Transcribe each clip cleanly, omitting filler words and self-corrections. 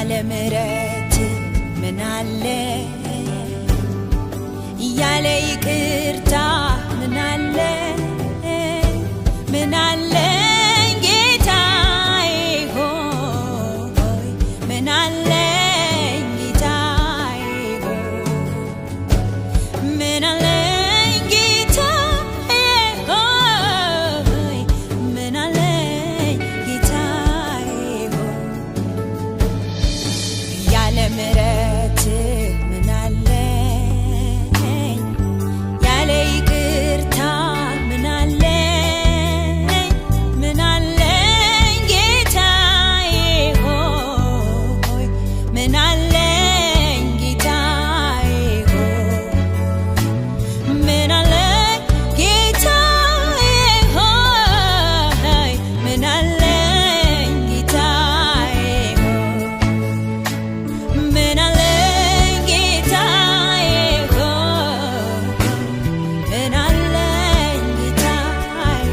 ያለ ምሕረት ምን አለ ያለ ይቅርታ ምን አለ ጌታዬ ሆይ ምን አለ ጌታዬ ሆይ ምን አለ ጌታዬ ሆይ ምን አለ ጌታዬ ሆይ ያለ ምሕረት ምን አለ ያለ ይቅርታ ምን አለ ጌታዬ ሆይ ምን አለ ጌታዬ ሆይ ምን አለ ጌታዬ ሆይ ምን አለ ጌታዬ ሆይ ምን አለ ጌታዬ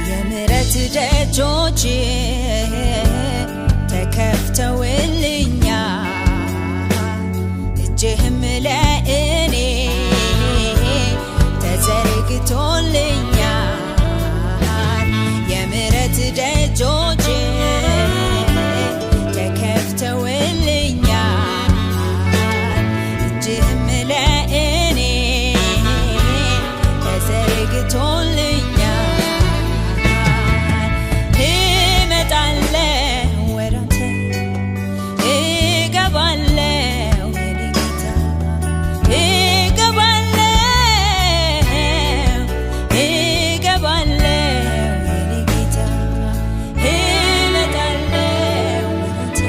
የምሕረት ደጆች ተከፍተውልኛል እጅህም ለእኔ ተዘርግቶልኛል የምሕረት ደጆች ተከፍተውልኛል እጅህም ለእኔ ተዘርግቶልኛል እመጣለሁ ወደ አንተ እገባለሁ የኔ ጌታ እገባለሁ የኔ ጌታ እመጣለሁ ወደ አንተ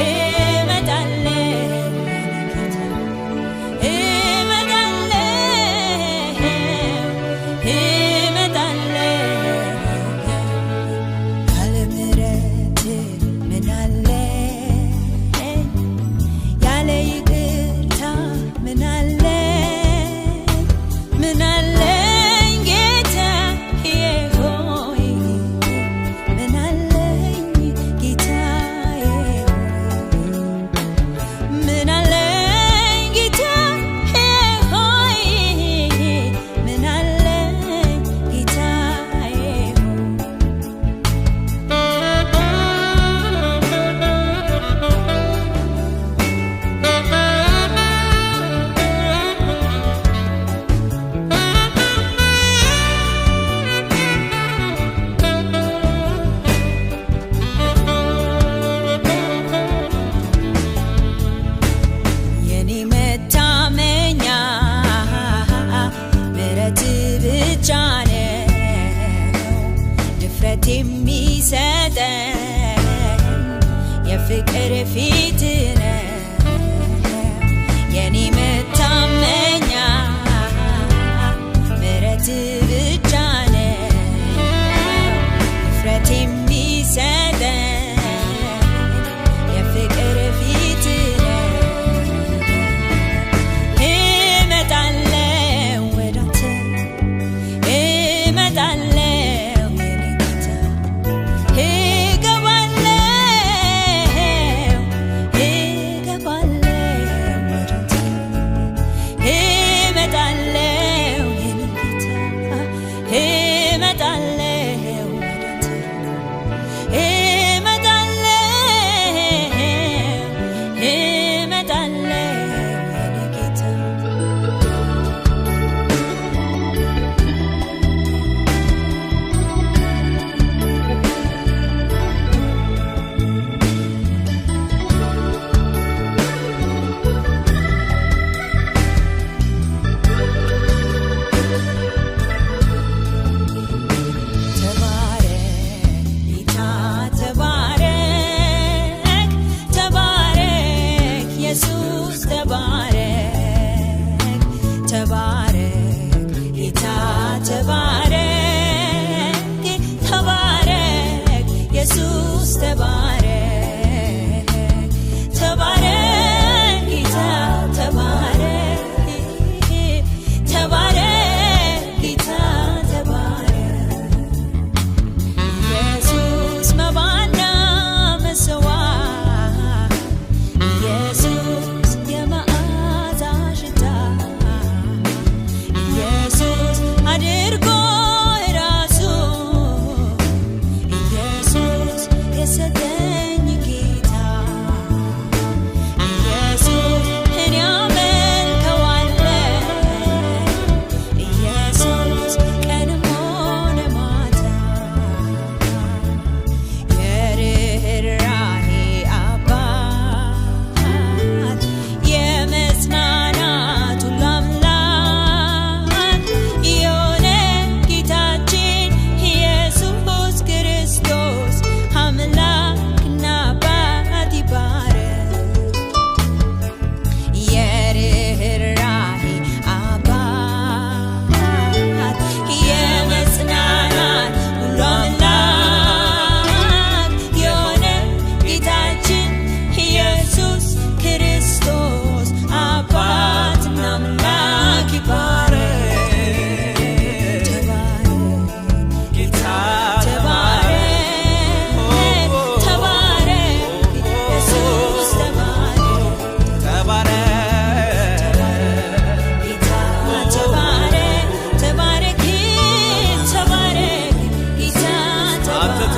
እመጣለሁ የኔ ጌታ ያለ ምሕረት ምን አለ ያለ ይቅርታ ምን አለ ጌታዬ ሆይ ምን አለ ጌታዬ ምን አለ ጌታዬ ሆይ ምን አለ ጌታዬ የኔ መታመኛ ምሕረት ብቻ ነው ድፍረት የሚሰጠን የፍቅር ፊት ነው የኔ መታመኛ ምሕረት ብቻ ነው ድፍረት የሚሰጠን የፍቅር ፊት ነው እመጣለሁ ወደ አንተ እመጣለሁ የኔ ጌታ እገባለሁ ወደ አንተ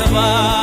ይገባል